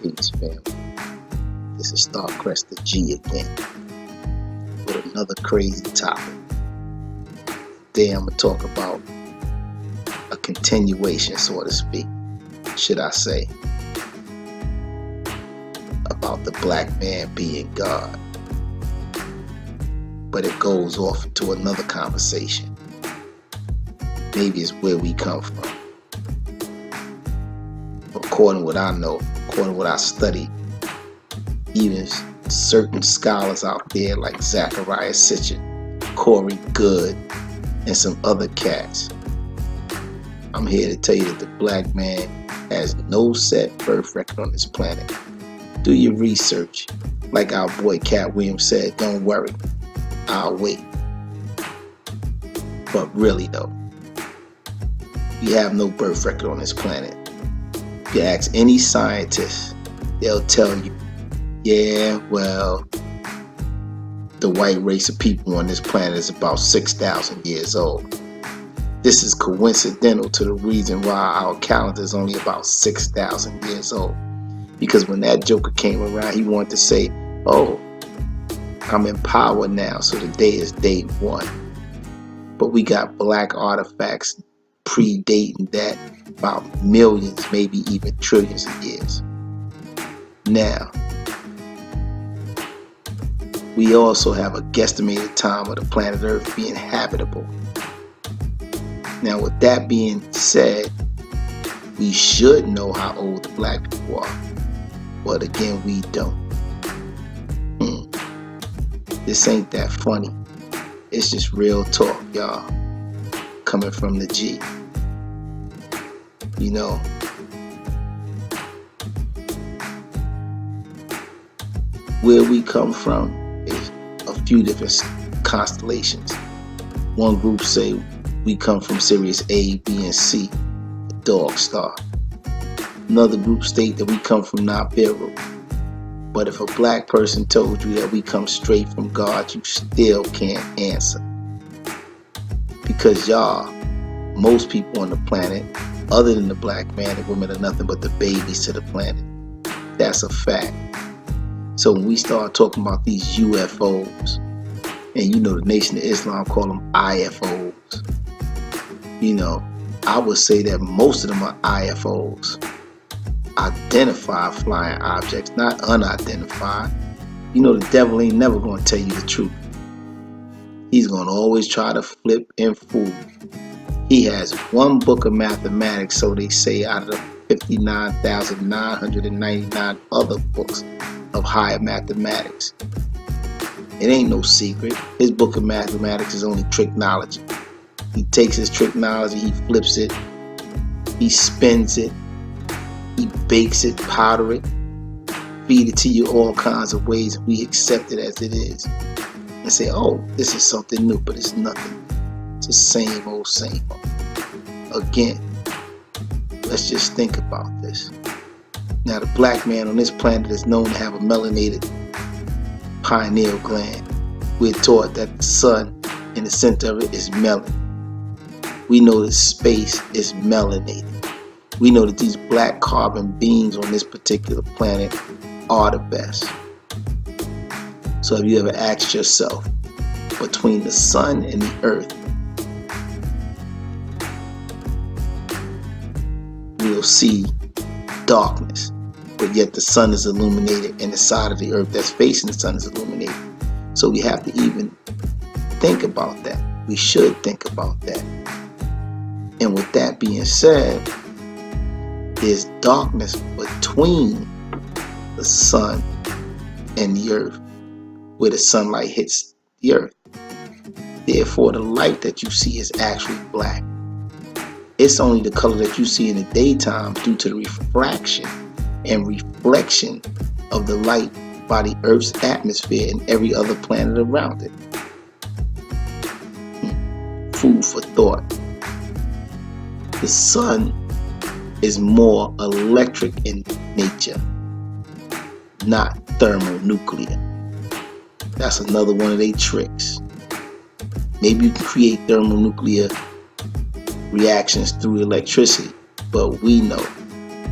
Peace, family. This is Starcrest the G again with another crazy topic. Today I'm going to talk about a continuation, so to speak, should I say, about the black man being God. But it goes off into another conversation. Maybe it's where we come from. According to what I know, according to what I study, even certain scholars out there like Zachariah Sitchin, Corey Good, and some other cats, I'm here to tell you that the black man has no set birth record on this planet. Do your research. Like our boy Cat Williams said, don't worry, I'll wait. But really though, we have no birth record on this planet. If you ask any scientist, they'll tell you, yeah, well, the white race of people on this planet is about 6,000 years old. This is coincidental to the reason why our calendar is only about 6,000 years old. Because when that joker came around, he wanted to say, oh, I'm in power now, so the day is day one. But we got black artifacts predating that about millions, maybe even trillions of years. Now, we also have a guesstimated time of the planet Earth being habitable. Now, with that being said, we should know how old the black people are. But again, we don't. This ain't that funny. It's just real talk, y'all. Coming from the G. You know, where we come from is a few different constellations. One group say we come from Sirius A, B, and C, the dog star. Another group state that we come from Nibiru. But if a black person told you that we come straight from God, you still can't answer. Because y'all, most people on the planet, other than the black man and women, are nothing but the babies to the planet. That's a fact. So when we start talking about these UFOs, and you know the Nation of Islam call them IFOs, you know, I would say that most of them are IFOs. Identified flying objects, not unidentified. You know the devil ain't never going to tell you the truth. He's going to always try to flip and fool. He has one book of mathematics, so they say, out of the 59,999 other books of higher mathematics. It ain't no secret. His book of mathematics is only tricknology. He takes his tricknology, he flips it, he spins it, he bakes it, powder it, feed it to you all kinds of ways. We accept it as it is and say, oh, this is something new, but it's nothing. It's the same old, same old. Again, let's just think about this. Now, the black man on this planet is known to have a melanated pineal gland. We're taught that the sun in the center of it is melanin. We know that space is melanated. We know that these black carbon beings on this particular planet are the best. So have you ever asked yourself, between the sun and the earth, we'll see darkness, but yet the sun is illuminated and the side of the earth that's facing the sun is illuminated. So we have to even think about that. We should think about that. And with that being said, there's darkness between the sun and the earth, where the sunlight hits the earth. Therefore, the light that you see is actually black. It's only the color that you see in the daytime due to the refraction and reflection of the light by the Earth's atmosphere and every other planet around it. Food for thought. The sun is more electric in nature, not thermonuclear. That's another one of their tricks. Maybe you can create thermonuclear reactions through electricity, but we know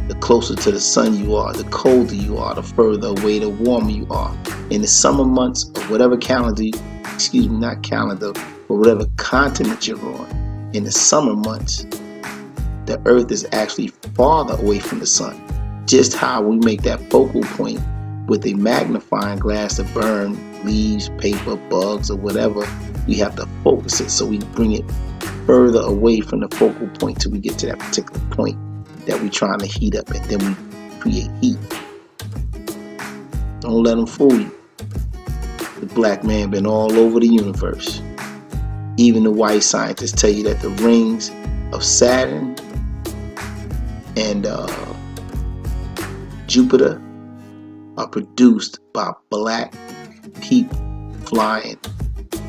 The closer to the sun you are, the colder you are, the further away, the warmer you are. In the summer months of whatever not calendar, but whatever continent you're on, in the summer months, the earth is actually farther away from the sun. Just how we make that focal point with a magnifying glass to burn leaves, paper, bugs, or whatever, we have to focus it so we bring it further away from the focal point till we get to that particular point that we're trying to heat up, and then we create heat. Don't let them fool you. The black man been all over the universe. Even the white scientists tell you that the rings of Saturn and Jupiter are produced by black people flying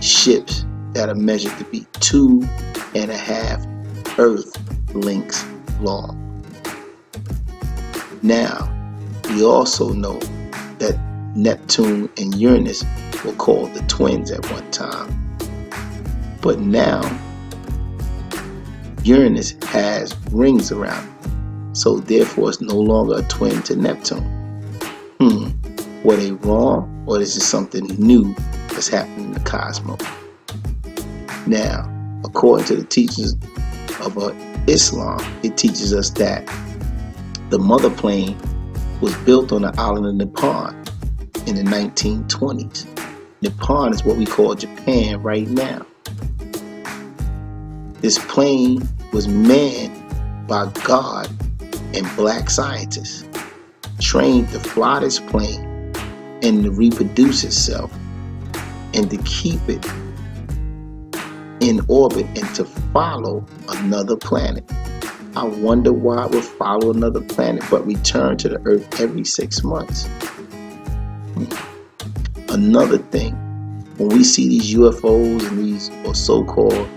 ships that are measured to be 2.5 Earth lengths long. Now, we also know that Neptune and Uranus were called the twins at one time. But now, Uranus has rings around it. So therefore, it's no longer a twin to Neptune. Were they wrong, or is it something new that's happening in the cosmos? Now, according to the teachings of Islam, it teaches us that the mother plane was built on the island of Nepal in the 1920s. Nepal is what we call Japan right now. This plane was manned by God and black scientists, trained to fly this plane and to reproduce itself and to keep it in orbit and to follow another planet. I wonder why it would follow another planet but return to the Earth every 6 months. Another thing, when we see these UFOs and these or so-called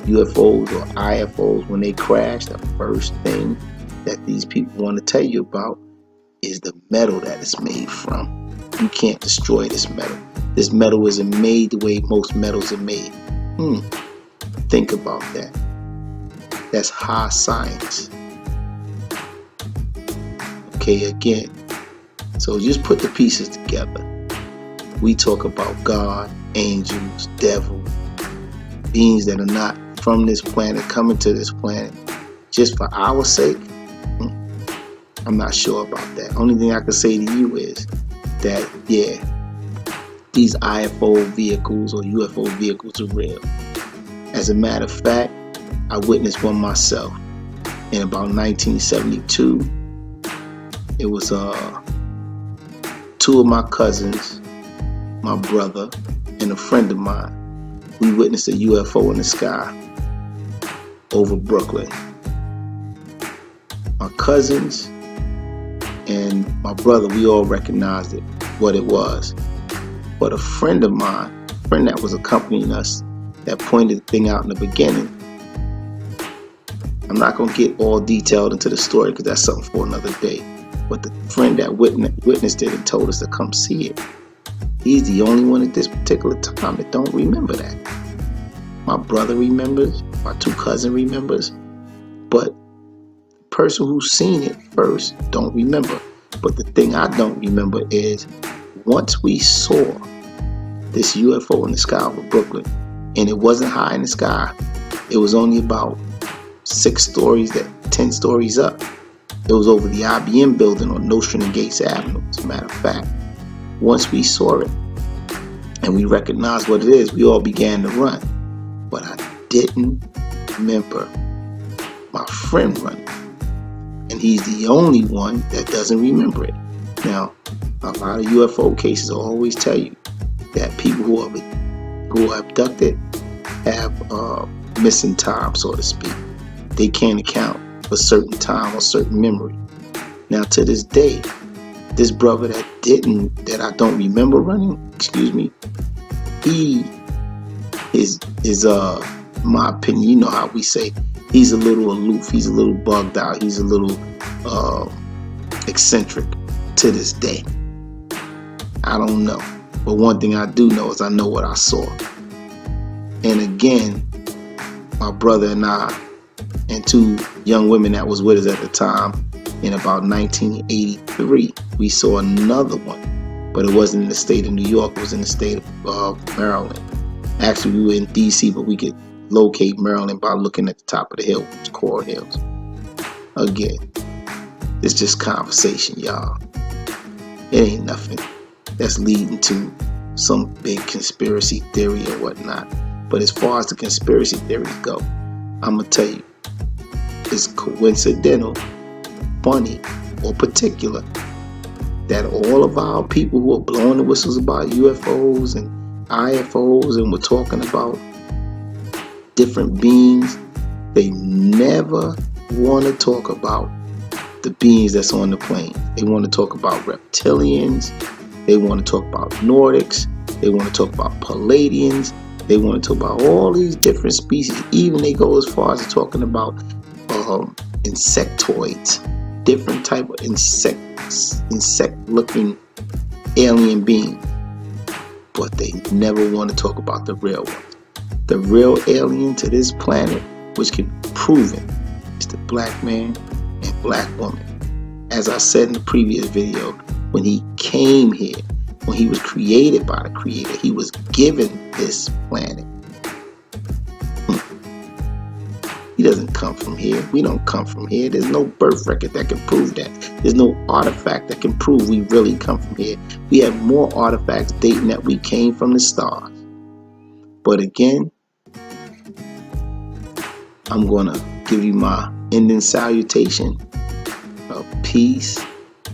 UFOs or IFOs, when they crash, the first thing that these people want to tell you about is the metal that it's made from. You can't destroy this metal. This metal isn't made the way most metals are made. Think about that. That's high science. Okay, again. So just put the pieces together. We talk about God, angels, devil, beings that are not from this planet coming to this planet just for our sake. I'm not sure about that. Only thing I can say to you is that, yeah, these IFO vehicles or UFO vehicles are real. As a matter of fact, I witnessed one myself in about 1972. It was two of my cousins, my brother, and a friend of mine. We witnessed a UFO in the sky over Brooklyn. My cousins and my brother, we all recognized it, what it was. But a friend of mine, a friend that was accompanying us, that pointed the thing out in the beginning. I'm not going to get all detailed into the story because that's something for another day. But the friend that witnessed it and told us to come see it, he's the only one at this particular time that don't remember that. My brother remembers, my two cousins remembers, but the person who's seen it first don't remember. But the thing I don't remember is once we saw this UFO in the sky over Brooklyn, and it wasn't high in the sky, it was only about 10 stories up. It was over the IBM building on Nostrand and Gates Avenue, as a matter of fact. Once we saw it and we recognized what it is, we all began to run. But I didn't remember my friend running. And he's the only one that doesn't remember it. Now, a lot of UFO cases will always tell you that people who are abducted have missing time, so to speak. They can't account for certain time or certain memory. Now, to this day, this brother that I don't remember running, he is my opinion, you know how we say, he's a little aloof, he's a little bugged out, he's a little eccentric to this day. I don't know. But one thing I do know is I know what I saw. And again, my brother and I and two young women that was with us at the time, In about 1983, we saw another one, but it wasn't in the state of New York, it was in the state of Maryland. Actually, we were in DC, but we could locate Maryland by looking at the top of the hill, which is Coral Hills. Again, it's just conversation, y'all. It ain't nothing that's leading to some big conspiracy theory or whatnot. But as far as the conspiracy theories go, I'm going to tell you, it's coincidental, funny, or particular that all of our people who are blowing the whistles about UFOs and IFOs and we're talking about different beings, they never want to talk about the beings that's on the plane. They want to talk about reptilians, they want to talk about Nordics, they want to talk about Palladians, they want to talk about all these different species. Even they go as far as talking about insectoids, different type of insect-looking alien beings. But they never want to talk about the real ones. The real alien to this planet, which can be proven, is the black man and black woman. As I said in the previous video, when he came here, when he was created by the Creator, he was given this planet. He doesn't come from here. We don't come from here. There's no birth record that can prove that. There's no artifact that can prove we really come from here. We have more artifacts dating that we came from the stars. But again, I'm going to give you my ending salutation of peace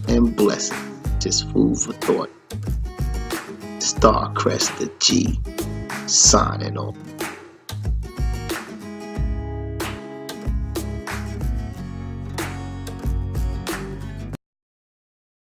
and blessing. Just food for thought. Starcrest the G, signing off.